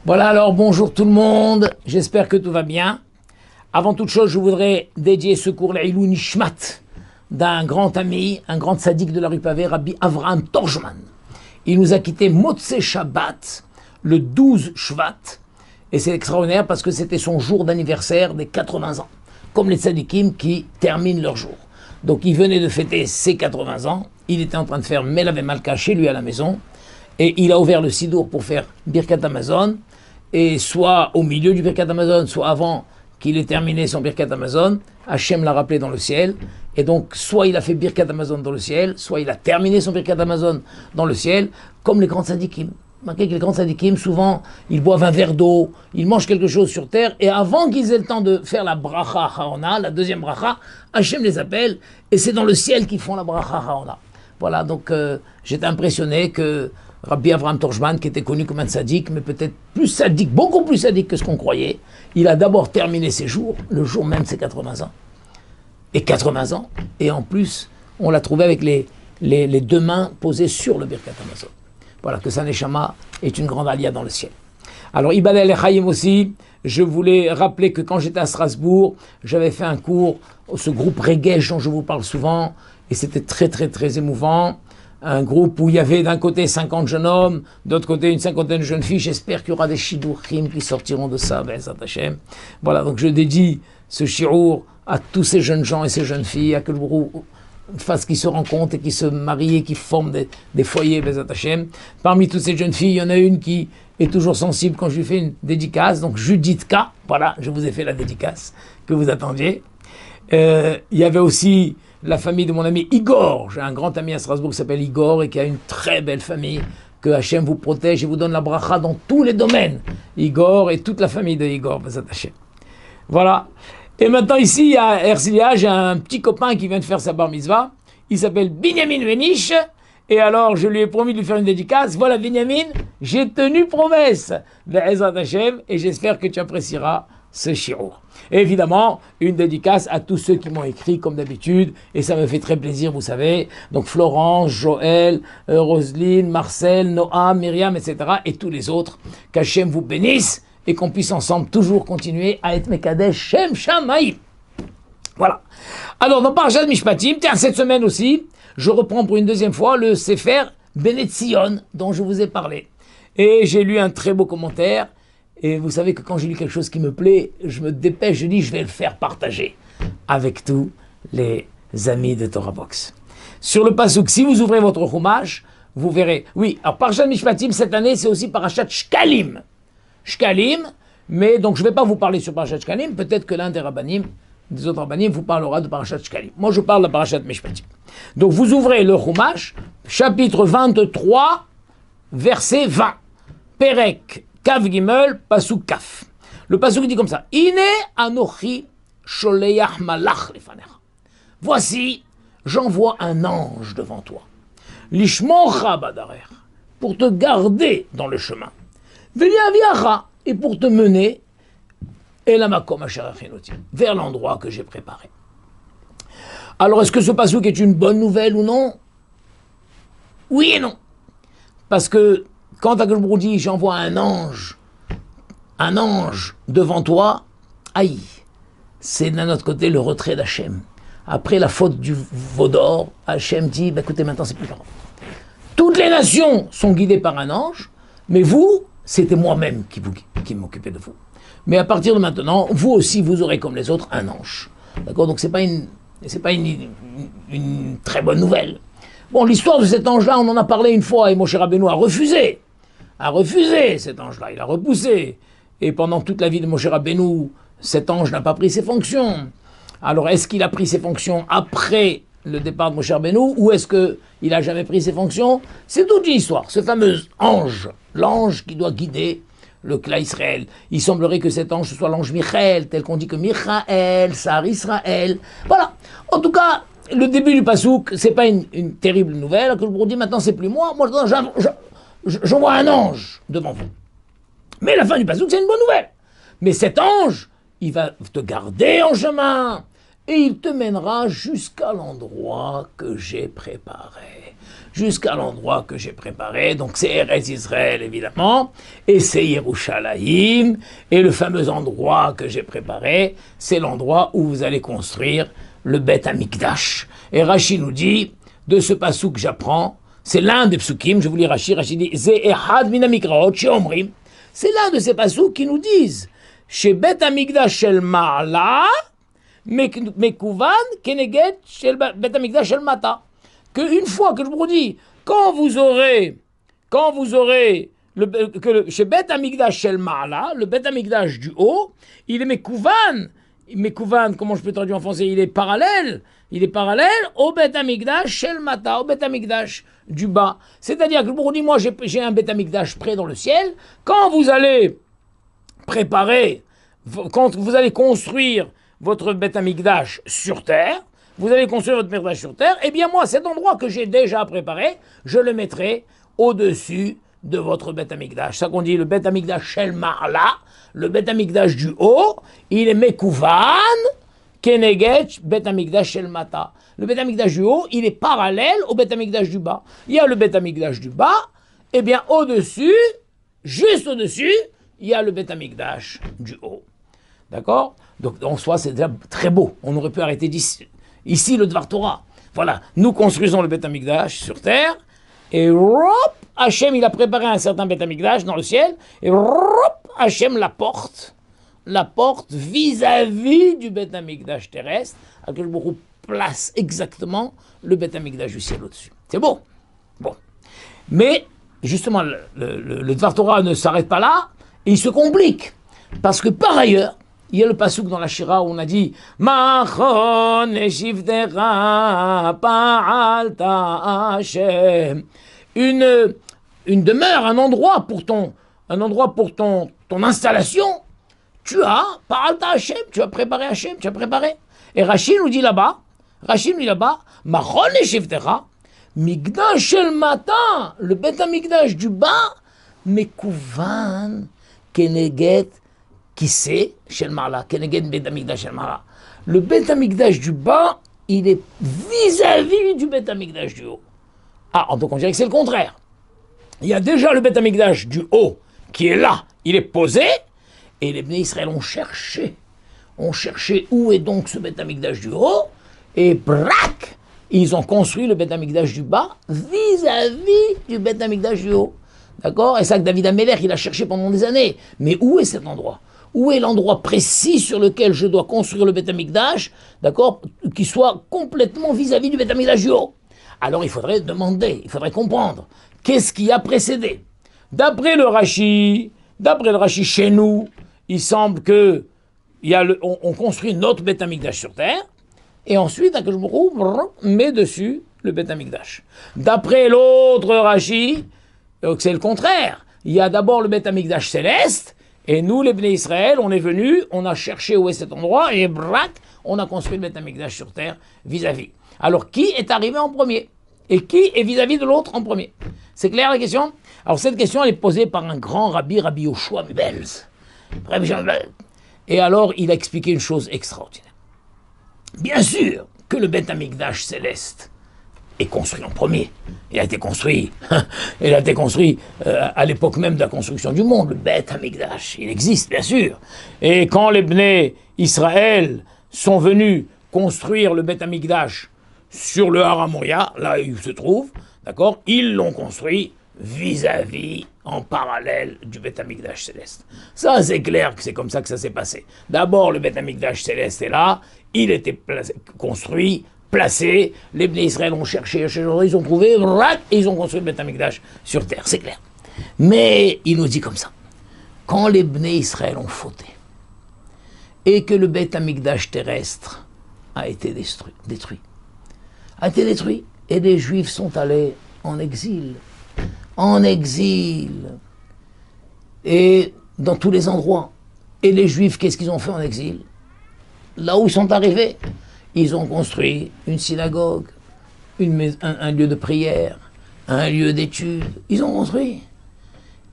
Voilà, alors bonjour tout le monde, j'espère que tout va bien. Avant toute chose, je voudrais dédier ce cours l'Ilou Nishmat d'un grand ami, un grand sadique de la rue Pavée, Rabbi Avraham Torjman. Il nous a quitté Motzei Shabbat, le 12 Shvat, et c'est extraordinaire parce que c'était son jour d'anniversaire des 80 ans, comme les tzadikim qui terminent leur jour. Donc il venait de fêter ses 80 ans, il était en train de faire Melav Malka chez lui à la maison, et il a ouvert le Sidour pour faire Birkat Hamazon, et soit au milieu du Birkat Hamazon, soit avant qu'il ait terminé son Birkat Hamazon, Hachem l'a rappelé dans le ciel, et donc soit il a fait Birkat Hamazon dans le ciel, soit il a terminé son Birkat Hamazon dans le ciel, comme les grands tzadikim. Remarquez que les grands tzadikim, souvent, ils boivent un verre d'eau, ils mangent quelque chose sur terre, et avant qu'ils aient le temps de faire la bracha haona, la deuxième bracha, Hachem les appelle, et c'est dans le ciel qu'ils font la bracha haona. Voilà, donc j'étais impressionné que Rabbi Avraham Torjman, qui était connu comme un sadique, mais peut-être plus sadique, beaucoup plus sadique que ce qu'on croyait, il a d'abord terminé ses jours, le jour même de ses 80 ans. Et 80 ans, et en plus, on l'a trouvé avec les deux mains posées sur le Birkat Hamazon. Voilà, que sa neshama est une grande alia dans le ciel. Alors, Ibadel et Chaim aussi, je voulais rappeler que quand j'étais à Strasbourg, j'avais fait un cours, ce groupe Regesh dont je vous parle souvent, et c'était très très très émouvant. Un groupe où il y avait d'un côté 50 jeunes hommes, d'autre côté une cinquantaine de jeunes filles. J'espère qu'il y aura des shidurim qui sortiront de ça, Be'ezrat Hashem. Voilà, donc je dédie ce shiur à tous ces jeunes gens et ces jeunes filles, à que le gourou fasse qu'ils se rencontrent et qu'ils se marient et qu'ils forment des foyers, Be'ezrat Hashem. Parmi toutes ces jeunes filles, il y en a une qui est toujours sensible quand je lui fais une dédicace, donc Judith K. Voilà, je vous ai fait la dédicace que vous attendiez. Il y avait aussi la famille de mon ami Igor. J'ai un grand ami à Strasbourg qui s'appelle Igor et qui a une très belle famille. Que Hachem vous protège et vous donne la bracha dans tous les domaines. Igor et toute la famille de Igor, Bezat Hachem. Voilà. Et maintenant ici, à Herzliya, j'ai un petit copain qui vient de faire sa bar mitzvah. Il s'appelle Binyamin Venich. Et alors, je lui ai promis de lui faire une dédicace. Voilà, Binyamin, j'ai tenu promesse. Bezat Hachem. Et j'espère que tu apprécieras ce shiur. Et évidemment, une dédicace à tous ceux qui m'ont écrit comme d'habitude, et ça me fait très plaisir, vous savez. Donc Florence, Joël, Roselyne, Marcel, Noam, Myriam, etc. et tous les autres. Qu'Hachem vous bénisse et qu'on puisse ensemble toujours continuer à être Mekadesh Shem Shamaim. Voilà. Alors, dans Parashat Mishpatim, tiens, cette semaine aussi, je reprends pour une deuxième fois le Sefer Bnei Tzion, dont je vous ai parlé. Et j'ai lu un très beau commentaire. Et vous savez que quand j'ai lu quelque chose qui me plaît, je me dépêche, je dis je vais le faire partager avec tous les amis de Torah Box. Sur le pasuk, si vous ouvrez votre chumash, vous verrez. Oui, alors Parashat Mishpatim cette année, c'est aussi Parashat Shkalim. Shkalim, mais donc je ne vais pas vous parler sur Parashat Shkalim, peut-être que l'un des rabbanim, des autres rabbanim, vous parlera de Parashat Shkalim. Moi, je parle de Parashat Mishpatim. Donc vous ouvrez le chumash, chapitre 23, verset 20. Perek Kav Gimel, Pasuk Kaf. Le Pasuk dit comme ça. Ine anochi sholeach malach lefanecha. Voici, j'envoie un ange devant toi. Lishmocha badarer. Pour te garder dans le chemin. Veliaviacha. Et pour te mener elamakom asher achinoti. Vers l'endroit que j'ai préparé. Alors, est-ce que ce Pasuk est une bonne nouvelle ou non? Oui et non. Parce que quand Akadosh dit j'envoie un ange devant toi, aïe, c'est d'un autre côté le retrait d'Hachem. Après la faute du veau d'or, Hachem dit bah, écoutez, maintenant c'est plus grave. Toutes les nations sont guidées par un ange, mais vous, c'était moi-même qui m'occupais de vous. Mais à partir de maintenant, vous aussi, vous aurez comme les autres un ange. D'accord? Donc c'est pas une très bonne nouvelle. Bon, l'histoire de cet ange-là, on en a parlé une fois et Moshe Rabbeinu a refusé cet ange-là, il a repoussé. Et pendant toute la vie de Moshe Rabbeinu, cet ange n'a pas pris ses fonctions. Alors, est-ce qu'il a pris ses fonctions après le départ de Moshe Rabbeinu ou est-ce qu'il n'a jamais pris ses fonctions? C'est toute une histoire. Ce fameux ange, l'ange qui doit guider le clan Israël. Il semblerait que cet ange soit l'ange Michael, tel qu'on dit que Michael, Sar Israël. Voilà. En tout cas, le début du Passouk, c'est pas une terrible nouvelle, que je dit maintenant c'est plus moi j'envoie un ange devant vous. Mais la fin du Passouk, c'est une bonne nouvelle. Mais cet ange, il va te garder en chemin et il te mènera jusqu'à l'endroit que j'ai préparé. jusqu'à l'endroit que j'ai préparé. Donc c'est Eretz Israël évidemment, et c'est Yerushalayim, et le fameux endroit que j'ai préparé, c'est l'endroit où vous allez construire le Beth Amikdash. Et Rashi nous dit, de ce passouk que j'apprends, c'est l'un des psukim, je vous lis Rashi dit, Ze Ehad Min HaMikraot Sheomrim, c'est l'un de ces pasouks qui nous disent, chez Beth Amikdash Shel Ma'ala, Mekouvan Keneged Shel Beth Amikdash Shel Mata. Qu'une fois que je vous dis, quand vous aurez chez Beth Amikdash Shel Ma'ala, le Beth Amikdash du haut, il est Mekouvan. Mekouvan, comment je peux traduire en français? Il est parallèle au Beth Amikdash Shel Mata, au Beth Amikdash du bas. C'est-à-dire que je vous dis, moi j'ai un Beth Amikdash près dans le ciel. Quand vous allez préparer, quand vous allez construire votre Beth Amikdash sur terre, eh bien moi, cet endroit que j'ai déjà préparé, je le mettrai au-dessus de votre Beth Amikdash. Ça qu'on dit le Beth Amikdash Shel Ma'ala, le Beth Amikdash du haut, il est Mekouvan Keneged Beth Amikdash Shel Mata. Le Beth Amikdash du haut, il est parallèle au Beth Amikdash du bas. Il y a le Beth Amikdash du bas, et bien au-dessus, juste au-dessus, il y a le Beth Amikdash du haut. D'accord? Donc en soi, c'est déjà très beau. On aurait pu arrêter ici le Dvar Torah. Voilà, nous construisons le Beth Amikdash sur terre, et hop, Hachem, il a préparé un certain Beth Amikdash dans le ciel, et hop, Hachem la porte vis-à-vis du Beth Amikdash terrestre, à quel moment place exactement le Beth Amikdash du ciel au-dessus. C'est beau. Bon. Mais, justement, le Dvar Torah ne s'arrête pas là, et il se complique. Parce que par ailleurs, il y a le passouk dans la Shira où on a dit Machon eshivtera pa'alta Hashem. Une demeure, un endroit pour ton installation. Tu as pa'alta Hashem, tu as préparé Hashem, tu as préparé. Et Rashi nous dit là-bas, Machon eshivtera Migdash shel Mata, le Beth Amikdash du bas, Mekouvan Keneged. Qui c'est Shel Ma'ala, Keneged Beth Amikdash Shel Ma'ala. Le Beth Amikdash du bas, il est vis-à-vis du Beth Amikdash du haut. Ah, donc on dirait que c'est le contraire. Il y a déjà le Beth Amikdash du haut qui est là, il est posé, et les Bnei Israël ont cherché où est donc ce Beth Amikdash du haut, et brac, ils ont construit le Beth Amikdash du bas vis-à-vis du Beth Amikdash du haut. D'accord? Et ça que David Améler, il a cherché pendant des années. Mais où est cet endroit? Où est l'endroit précis sur lequel je dois construire le Beth Amikdash, d'accord, qui soit complètement vis-à-vis du Beth Amikdash du haut? Alors il faudrait demander, il faudrait comprendre, qu'est-ce qui a précédé? D'après le Rashi chez nous, il semble que on construit notre Beth Amikdash sur terre, et ensuite, je me met dessus le Beth Amikdash. D'après l'autre Rashi, c'est le contraire. Il y a d'abord le Beth Amikdash céleste, et nous, les Bnei Israël, on est venus, on a cherché où est cet endroit, et brac, on a construit le Beth Amikdash sur terre vis-à-vis. Alors, qui est arrivé en premier? Et qui est vis-à-vis de l'autre en premier? C'est clair la question? Alors, cette question, elle est posée par un grand Rabbi Yoshua Mibelz. Et alors, il a expliqué une chose extraordinaire. Bien sûr que le Beth Amikdash céleste est construit en premier. Il a été construit à l'époque même de la construction du monde. Le Beth Amikdash, il existe bien sûr. Et quand les Bnei Israël sont venus construire le Beth Amikdash sur le Har HaMoria, là où il se trouve, d'accord, ils l'ont construit vis-à-vis, en parallèle du Beth Amikdash céleste. Ça, c'est clair que c'est comme ça que ça s'est passé. D'abord, le Beth Amikdash céleste est là, il était construit, placé, les Bnei Israël ont cherché, ils ont trouvé, et ils ont construit le Beth Amikdash sur terre, c'est clair. Mais il nous dit comme ça, quand les Bnei Israël ont fauté, et que le Beth Amikdash terrestre a été détruit, et les Juifs sont allés en exil, et dans tous les endroits. Et les Juifs, qu'est-ce qu'ils ont fait en exil? Là où ils sont arrivés, ils ont construit une synagogue, un lieu de prière, un lieu d'étude. Ils ont construit.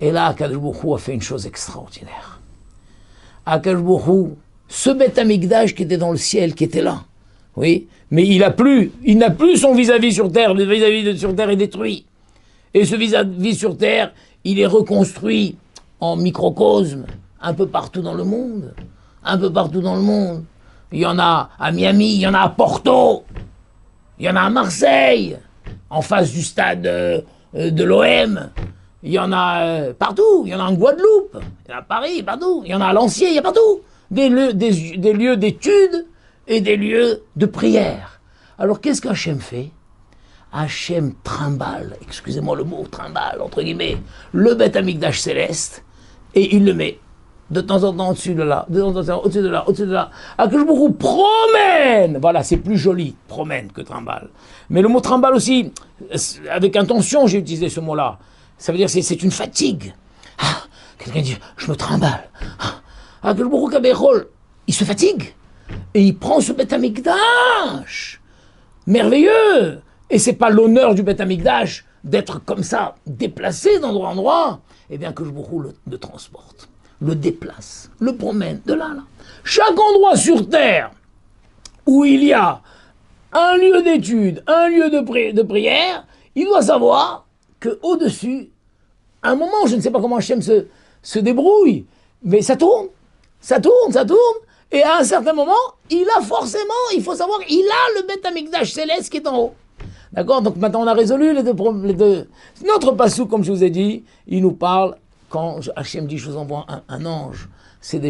Et là, Akadosh Baruch Hu a fait une chose extraordinaire. Akadosh Baruch Hu, ce Beth Amikdash qui était dans le ciel, qui était là, Oui, mais il n'a plus son vis-à-vis sur terre, le vis-à-vis sur terre est détruit. Et ce vis-à-vis sur terre, il est reconstruit en microcosme, un peu partout dans le monde. Un peu partout dans le monde. Il y en a à Miami, il y en a à Porto, il y en a à Marseille, en face du stade de l'OM. Il y en a partout, il y en a en Guadeloupe, il y en a à Paris, partout, il y en a à Lancier, il y a partout. Des lieux d'études et des lieux de prière. Alors qu'est-ce qu'Hachem fait? Hachem trimballe, excusez-moi le mot, trimballe, entre guillemets, le Beth Amikdash céleste, et il le met de temps en temps au-dessus de là, de temps en temps au-dessus de là, au-dessus de là. Akadosh Baruch Hu promène. Voilà, c'est plus joli, promène, que trimballe. Mais le mot trimballe aussi, avec intention, j'ai utilisé ce mot-là. Ça veut dire c'est une fatigue. Ah, quelqu'un dit, je me trimballe. Akadosh Baruch Hu Kabechol, il se fatigue. Et il prend ce Beth Amikdash. Merveilleux. Et c'est pas l'honneur du Beth Amikdash d'être comme ça, déplacé d'endroit en endroit. Eh bien, que Baruch Hu le transporte, le déplace, le promène de là à là. Chaque endroit sur terre où il y a un lieu d'étude, un lieu de prière, il doit savoir qu'au-dessus, à un moment, je ne sais pas comment Hachem se débrouille, mais ça tourne, ça tourne, ça tourne, et à un certain moment, il faut savoir, il a le Beth Amikdash céleste qui est en haut. D'accord? Donc maintenant on a résolu les deux. Notre passou, comme je vous ai dit, il nous parle, quand Hachem dit je vous envoie un ange, c'est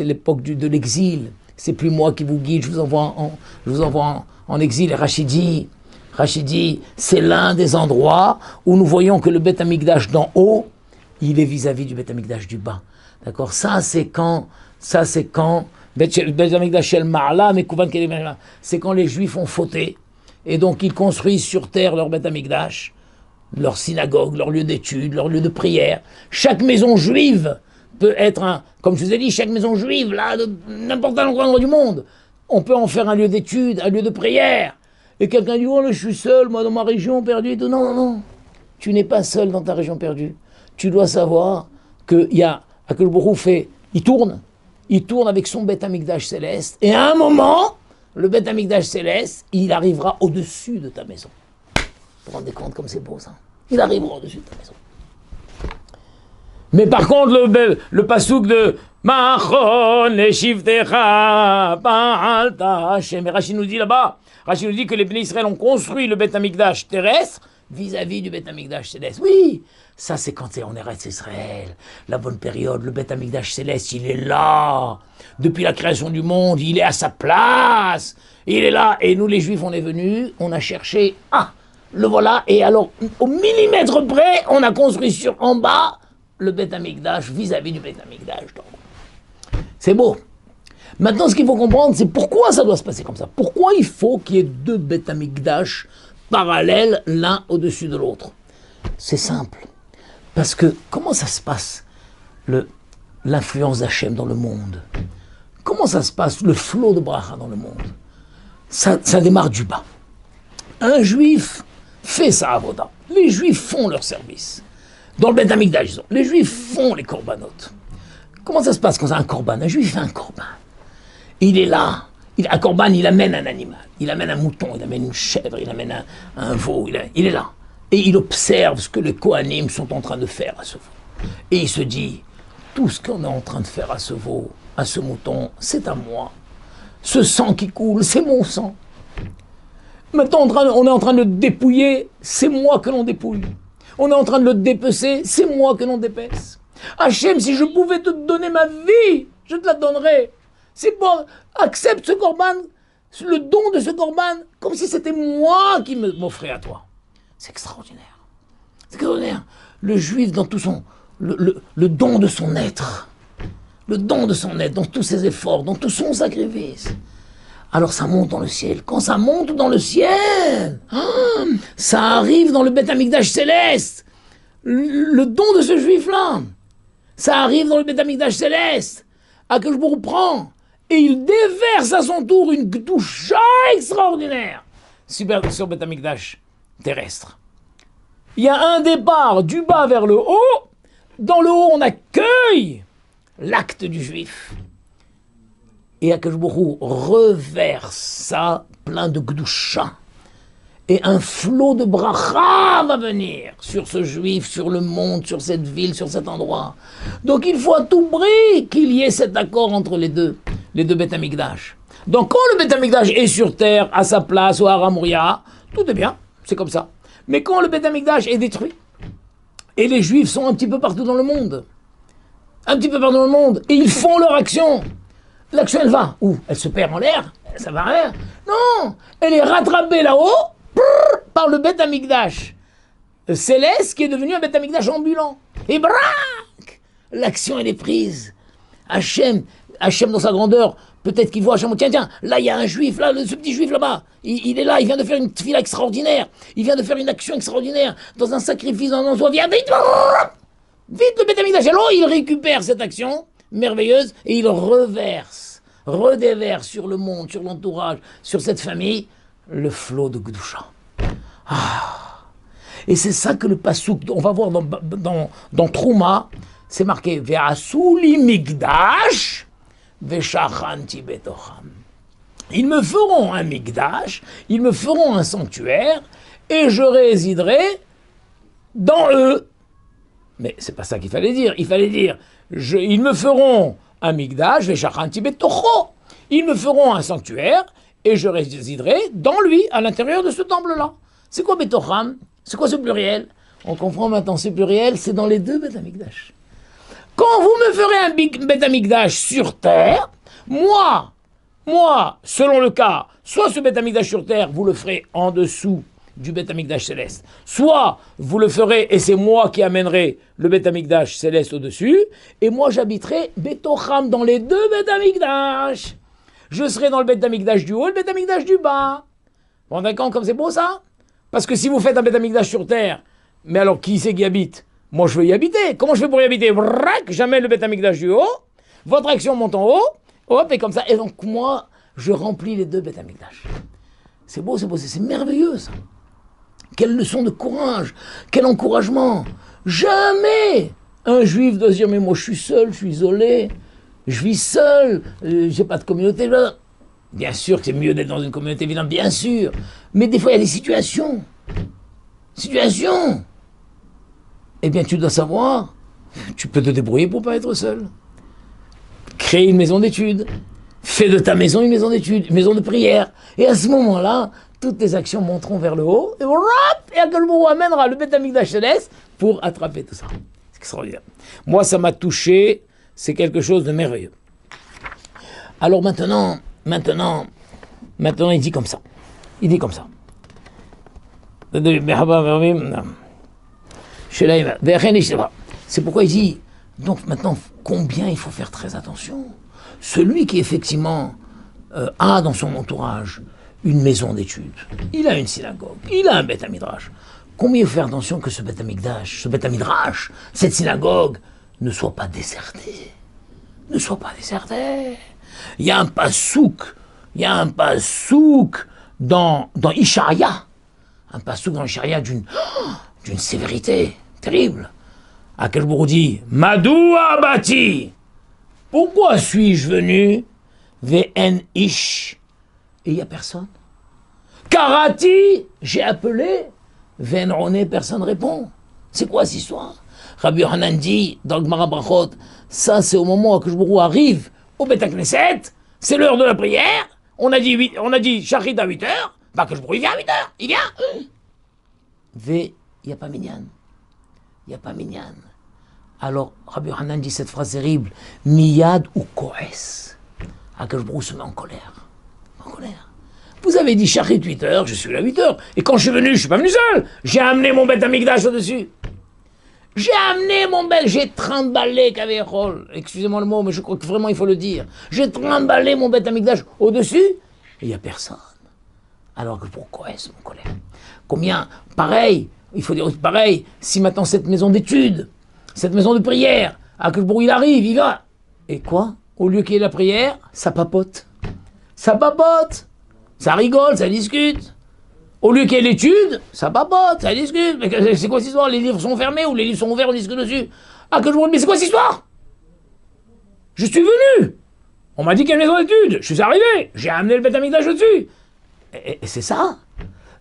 l'époque de l'exil. C'est plus moi qui vous guide, je vous envoie en exil. Et Rachidi, c'est l'un des endroits où nous voyons que le Beth Amikdash d'en haut, il est vis-à-vis du Beth Amikdash du bas. D'accord? Ça c'est quand Beth Amikdash el Ma'ala, mais c'est quand les Juifs ont fauté. Et donc ils construisent sur terre leur Beth Amikdash, leur synagogue, leur lieu d'étude, leur lieu de prière. Chaque maison juive peut être comme je vous ai dit, chaque maison juive, là, de n'importe quel endroit du monde, on peut en faire un lieu d'étude, un lieu de prière. Et quelqu'un dit, oh là, je suis seul, moi, dans ma région perdue et tout. Non, non, non. Tu n'es pas seul dans ta région perdue. Tu dois savoir qu'il y a, que le Baruch fait, il tourne avec son Beth Amikdash céleste, et à un moment, le Beth Amikdash céleste, il arrivera au-dessus de ta maison. Vous vous rendez compte comme c'est beau ça? Il arrivera au-dessus de ta maison. Mais par contre, le pasouk de Machon le Shivtecha Ba'alta Hashem, Rachid nous dit là-bas, Rachid nous dit que les Bnei Israël ont construit le Beth Amikdash terrestre vis-à-vis du Beth Amikdash céleste. Oui, ça c'est quand on est Eretz Israël, la bonne période, le Beth Amikdash céleste, il est là. Depuis la création du monde, il est à sa place. Il est là. Et nous les Juifs, on est venus, on a cherché, le voilà. Et alors, au millimètre près, on a construit en bas le Beth Amikdash vis-à-vis du Beth Amikdash. C'est beau. Maintenant, ce qu'il faut comprendre, c'est pourquoi ça doit se passer comme ça. Pourquoi il faut qu'il y ait deux Beth Amikdash parallèles, l'un au-dessus de l'autre. C'est simple. Parce que, comment ça se passe, l'influence d'Hachem dans le monde? Comment ça se passe, le flot de bracha dans le monde? Ça démarre du bas. Un juif fait sa avoda. Les juifs font leur service. Dans le Beth Amikdash, disons, les juifs font les corbanotes. Comment ça se passe quand c'est un corban? Un juif fait un corban. Il est là. Un corban, il amène un animal. Il amène un mouton, il amène une chèvre, il amène un veau. Il est là. Et il observe ce que les Kohanim sont en train de faire à ce veau. Et il se dit, tout ce qu'on est en train de faire à ce veau, à ce mouton, c'est à moi. Ce sang qui coule, c'est mon sang. Maintenant, on est en train de le dépouiller, c'est moi que l'on dépouille. On est en train de le dépecer, c'est moi que l'on dépece. Hachem, si je pouvais te donner ma vie, je te la donnerais. C'est bon, accepte ce corban, le don de ce corban, comme si c'était moi qui m'offrais à toi. C'est extraordinaire. C'est extraordinaire. Le juif dans tout son... Le don de son être. Le don de son être, dans tous ses efforts, dans tout son sacrifice. Alors ça monte dans le ciel. Quand ça monte dans le ciel, ça arrive dans le Beth Amikdash céleste. Le don de ce juif-là, ça arrive dans le Beth Amikdash céleste. Akadosh Baruch Hu prend et il déverse à son tour une gdoucha extraordinaire sur Beth Amikdash terrestre. Il y a un départ du bas vers le haut. Dans le haut, on accueille l'acte du juif. Et Akadosh Baruch Hu reverse ça plein de gdusha. Et un flot de bracha va venir sur ce juif, sur le monde, sur cette ville, sur cet endroit. Donc il faut à tout prix qu'il y ait cet accord entre les deux Beth Amikdash. Donc quand le Beth Amikdash est sur terre, à sa place, au Haramouria, tout est bien, c'est comme ça. Mais quand le Beth Amikdash est détruit, et les juifs sont un petit peu partout dans le monde, et ils font leur action, l'action elle va où? Elle se perd en l'air? Ça va rien? Non, elle est rattrapée là-haut par le Beth Amikdash céleste qui est devenu un Beth Amikdash ambulant. Et braque, l'action elle est prise. Hachem dans sa grandeur, peut-être qu'il voit Hachem, tiens, là il y a un juif, là, ce petit juif là-bas, il est là, il vient de faire une tefila extraordinaire, il vient de faire une action extraordinaire, dans un sacrifice, dans un soi, viens vite, le Beth Amikdash. Alors il récupère cette action merveilleuse et il redéverse sur le monde, sur l'entourage, sur cette famille, le flot de Gdusha. Et c'est ça que le pasouk, on va voir dans Trouma, c'est marqué Ve'asuli migdash ve'shachanti betocham. Ils me feront un migdash, ils me feront un sanctuaire, et je résiderai dans eux. Mais c'est pas ça qu'il fallait dire. Il fallait dire ils me feront un migdash ve'shachanti betocho. Ils me feront un sanctuaire, et je résiderai dans lui, à l'intérieur de ce temple-là. C'est quoi Betocham? C'est quoi ce pluriel? On comprend maintenant, ce pluriel, c'est dans les deux Beth Amikdash. Quand vous me ferez un Beth Amikdash sur terre, moi, selon le cas, soit ce Beth Amikdash sur terre, vous le ferez en dessous du Beth Amikdash céleste, soit vous le ferez, et c'est moi qui amènerai le Beth Amikdash céleste au-dessus, et moi j'habiterai Betocham dans les deux Beth Amikdash. Je serai dans le Beth Amikdash du haut et le Beth Amikdash du bas. Bon, d'accord, comme c'est beau ça? Parce que si vous faites un Beth Amikdash sur terre, mais alors qui c'est qui habite? Moi je veux y habiter. Comment je fais pour y habiter? J'amène le Beth Amikdash du haut, votre action monte en haut, hop, et comme ça. Et donc moi, je remplis les deux Beth Amikdash. C'est beau, c'est merveilleux ça. Quelle leçon de courage, quel encouragement. Jamais un juif doit se dire, mais moi je suis seul, je suis isolé. Je vis seul, j'ai pas de communauté. Bien sûr que c'est mieux d'être dans une communauté, évidemment, bien sûr. Mais des fois, il y a des situations. Eh bien, tu dois savoir, tu peux te débrouiller pour pas être seul. Crée une maison d'études. Fais de ta maison une maison d'études, une maison de prière. Et à ce moment-là, toutes tes actions monteront vers le haut. Et Akadosh Baruch Hu amènera le Beth Amikdash céleste pour attraper tout ça. C'est extraordinaire. Moi, ça m'a touché. C'est quelque chose de merveilleux. Alors maintenant, il dit comme ça. C'est pourquoi il dit, donc maintenant, combien il faut faire très attention. Celui qui effectivement a dans son entourage une maison d'études, il a une synagogue, il a un Beth Midrash. Combien il faut faire attention que ce Beth Amikdash, ce Beth Midrash, cette synagogue, ne soit pas déserté. Il y a un pasouk dans Isharia. Un pasouk dans Isharia d'une sévérité terrible. Akadosh Baruch Hu dit, Madoua bati. Pourquoi suis-je venu? Ve'en ish. Et il n'y a personne. Karati, j'ai appelé. Ve'en roné, personne répond. C'est quoi cette histoire? Rabbi Yochanan dit, dans le Gemara Brachot, ça c'est au moment où Akadosh Baruch Hu arrive au Beth Knesset, c'est l'heure de la prière, on a dit Shachrit à 8h, bah Akadosh Baruch Hu vient à 8h, il vient. Il n'y a pas minyan. Alors Rabbi Yochanan dit cette phrase terrible, Miyad ou Koes. Akadosh Baruch Hu se met en colère. Vous avez dit Shachrit 8h, je suis là à 8h, et quand je suis venu, je ne suis pas venu seul, j'ai amené mon Beth Amikdash au-dessus. J'ai trimballé Kavehol. Excusez-moi le mot, mais je crois que vraiment il faut le dire. J'ai trimballé mon Beth Amikdash au-dessus, et il n'y a personne. Alors que pourquoi est-ce mon colère? Combien? Pareil, il faut dire pareil, si maintenant cette maison d'études, cette maison de prière, à que il arrive, il va. Et quoi? Au lieu qu'il y ait la prière, ça papote. Ça rigole, ça discute. Au lieu qu'il y ait l'étude, ça papote, ça discute. Mais c'est quoi cette histoire? Les livres sont fermés ou les livres sont ouverts, on discute dessus. Mais c'est quoi cette histoire? Je suis venu. On m'a dit qu'il y a une maison d'études. Je suis arrivé. J'ai amené le Beth Amikdash dessus. Et c'est ça.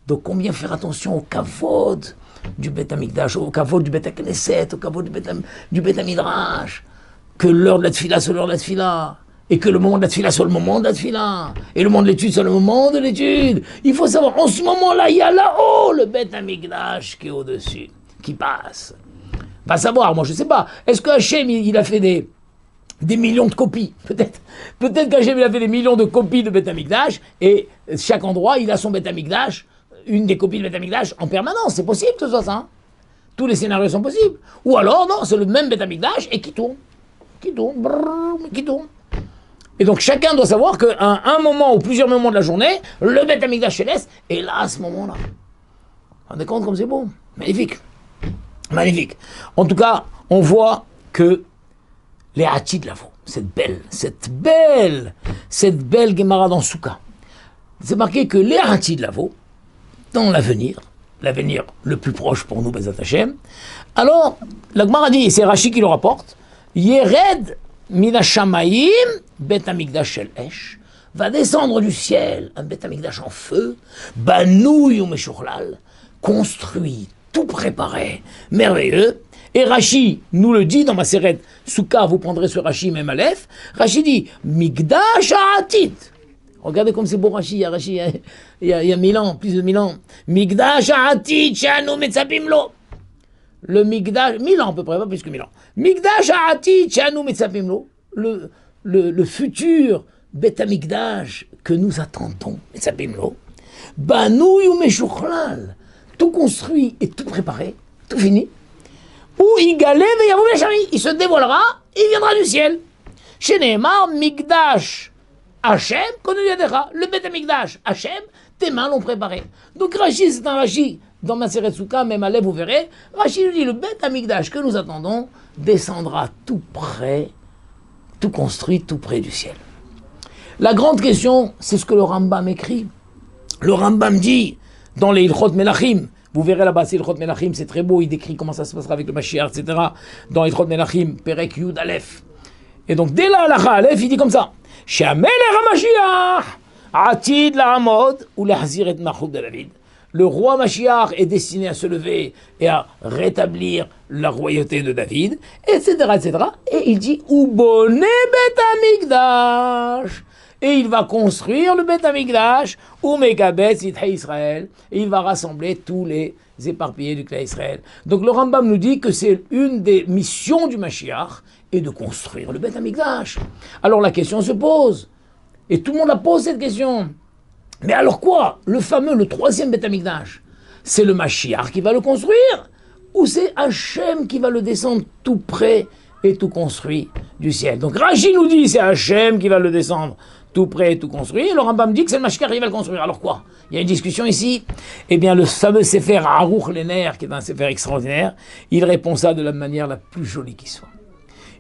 Donc combien faire attention au kavod du Beth Amikdash, au kavod du Beth Knesset, au kavod du Beth Midrash. Que l'heure de la tefila soit l'heure de la tefila. Et que le moment de la tefila soit le moment de la tefila. Et le moment de l'étude soit le moment de l'étude. Il faut savoir, en ce moment-là, il y a là-haut le Beth Amikdash qui est au-dessus, qui passe. Va savoir, moi je ne sais pas. Est-ce que Hachem, il a fait des millions de copies? Peut-être. Peut-être qu'Hachem, il a fait des millions de copies de Beth Amikdash, et chaque endroit, il a son Beth Amikdash, une des copies de Beth Amikdash en permanence. C'est possible que ce soit ça. Hein? Tous les scénarios sont possibles. Ou alors, non, c'est le même Beth Amikdash et qui tourne. Qui tourne, brrr, qui tourne. Et donc chacun doit savoir qu'à un moment ou plusieurs moments de la journée, le Beth Amikdash céleste est là à ce moment-là. Vous vous rendez compte comme c'est beau? Magnifique. Magnifique. En tout cas, on voit que les Hati de Lavo, cette belle Gemara dans Souka, c'est marqué que les Hati de Lavo, dans l'avenir le plus proche pour nous, Bezat Hashem, alors, la Gemara dit, c'est Rashi qui le rapporte, Yered Mina Shamayim, Bet Amikdash Shel Esh, va descendre du ciel un Bet Amikdash en feu, Banouy ou Meshochlal, construit, tout préparé, merveilleux. Et Rashi nous le dit dans ma Maseret Souka, vous prendrez ce Rashi même Aleph. Rashi dit Migdash Ha'atid. Regardez comme c'est beau Rashi, il y a 1000 ans, plus de 1000 ans. Migdash Ha'atid, Shanu Metzapim Lo. Le Migdash, 1000 ans à peu près, pas plus que 1000 ans. Migdash Ha'atid, Shanu Metzapim Lo. Le futur Bet Amikdash que nous attendons, Metzapim Lo. Banouy ou Meshochlal. Tout construit et tout préparé, tout fini. Ou il se dévoilera, il viendra du ciel. Chez Nehemar, Migdash Hachem, le Beth Amikdash Hachem, tes mains l'ont préparé. Donc Rashi, c'est un Rashi, dans ma Maseret Souka, même à vous verrez, Rashi nous dit, le Beth Amikdash que nous attendons descendra tout près, tout construit, tout près du ciel. La grande question, c'est ce que le Rambam écrit. Le Rambam dit, dans les Ilchot Melachim, vous verrez là-bas, c'est Ilchot Melachim, c'est très beau, il décrit comment ça se passera avec le Mashiach, etc. Dans Ilchot Melachim, Perek Yud Aleph. Et donc, dès là, Alacha Aleph, il dit comme ça, She'amelech HaMashiach, Atid la'amod, ou lehazir et Malchut de David. Le roi Mashiach est destiné à se lever et à rétablir la royauté de David, etc., etc. Et il dit, Ubone Bet Amikdash. Et il va construire le Beth Amikdash, ou Megabetz Yitchei Israël, et il va rassembler tous les éparpillés du clan Israël. Donc le Rambam nous dit que c'est une des missions du Mashiach, et de construire le Beth Amikdash. Alors la question se pose, et tout le monde a posé cette question. Mais alors quoi? Le troisième Beth Amikdash, c'est le Mashiach qui va le construire, ou c'est Hachem qui va le descendre tout près et tout construit du ciel? Donc Rashi nous dit c'est Hachem qui va le descendre tout près et tout construit, et le Rambam dit que c'est le Mashiach qui va le construire. Alors quoi? Il y a une discussion ici. Eh bien, le fameux Sefer Aruch Lener, qui est un Sefer extraordinaire, il répond ça de la manière la plus jolie qui soit.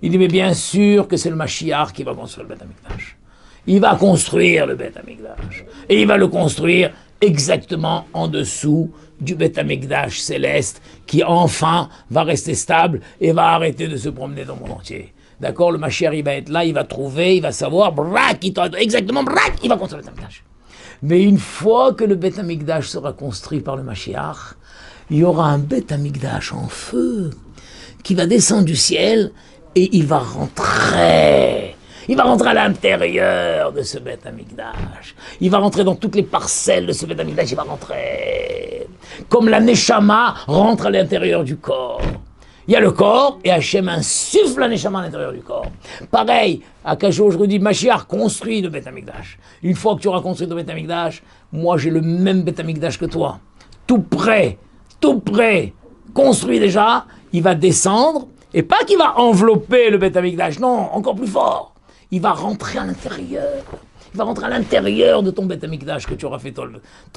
Il dit, mais bien sûr que c'est le Mashiach qui va construire le Beth Amikdash. Il va construire le Beth Amikdash. Et il va le construire exactement en dessous du Beth Amikdash céleste, qui enfin va rester stable et va arrêter de se promener dans le monde entier. D'accord, le Mashiach, il va être là, il va trouver, il va savoir, exactement, il va construire le Beth Amikdash. Mais une fois que le Beth Amikdash sera construit par le Mashiach, il y aura un Beth Amikdash en feu qui va descendre du ciel et il va rentrer. Il va rentrer à l'intérieur de ce Beth Amikdash. Il va rentrer dans toutes les parcelles de ce Beth Amikdash, il va rentrer. Comme la Neshama rentre à l'intérieur du corps. Il y a le corps, et Hachem insuffle la Neshama à l'intérieur du corps. Pareil, à Kajo, je redis, Mashiach construit le Beth Amikdash. Une fois que tu auras construit le Beth Amikdash, moi j'ai le même Beth Amikdash que toi. Tout prêt, construit déjà, il va descendre, et pas qu'il va envelopper le Beth Amikdash, non, encore plus fort. Il va rentrer à l'intérieur. Il va rentrer à l'intérieur de ton Beth Amikdash que tu auras fait, toi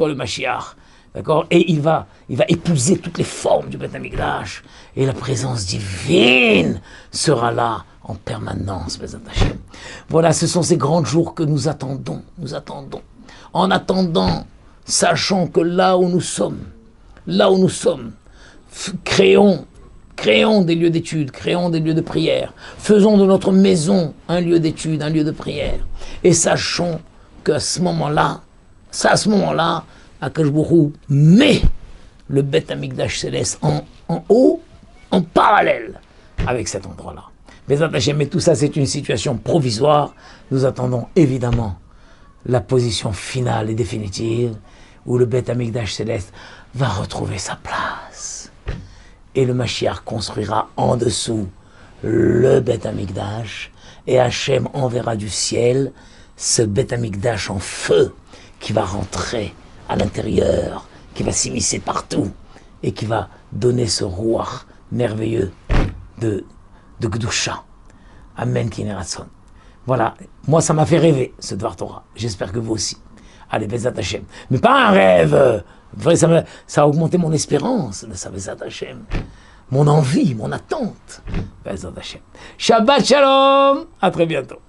le Mashiach. D'accord? Et il va épouser toutes les formes du Beth Amikdash. Et la présence divine sera là en permanence, Bezat Hashem. Voilà, ce sont ces grands jours que nous attendons. En attendant, sachant que là où nous sommes, créons Créons des lieux d'études, créons des lieux de prière. Faisons de notre maison un lieu d'études, un lieu de prière. Et sachons qu'à ce moment-là, Akadosh Baruch Hu met le Beth Amikdash céleste en haut, en parallèle avec cet endroit-là. Mais tout ça, c'est une situation provisoire. Nous attendons évidemment la position finale et définitive où le Beth Amikdash céleste va retrouver sa place. Et le Mashiach construira en dessous le Beth Amikdash et Hachem enverra du ciel ce Beth Amikdash en feu qui va rentrer à l'intérieur, qui va s'immiscer partout et qui va donner ce roi merveilleux de Gdusha. Amen Kineratson. Voilà, moi ça m'a fait rêver ce Dvar Torah. J'espère que vous aussi. Allez, Bezat Hashem. Mais pas un rêve. Ça a augmenté mon espérance, ça Bezat Hashem. Mon envie, mon attente. Bezat Hashem. Shabbat Shalom. À très bientôt.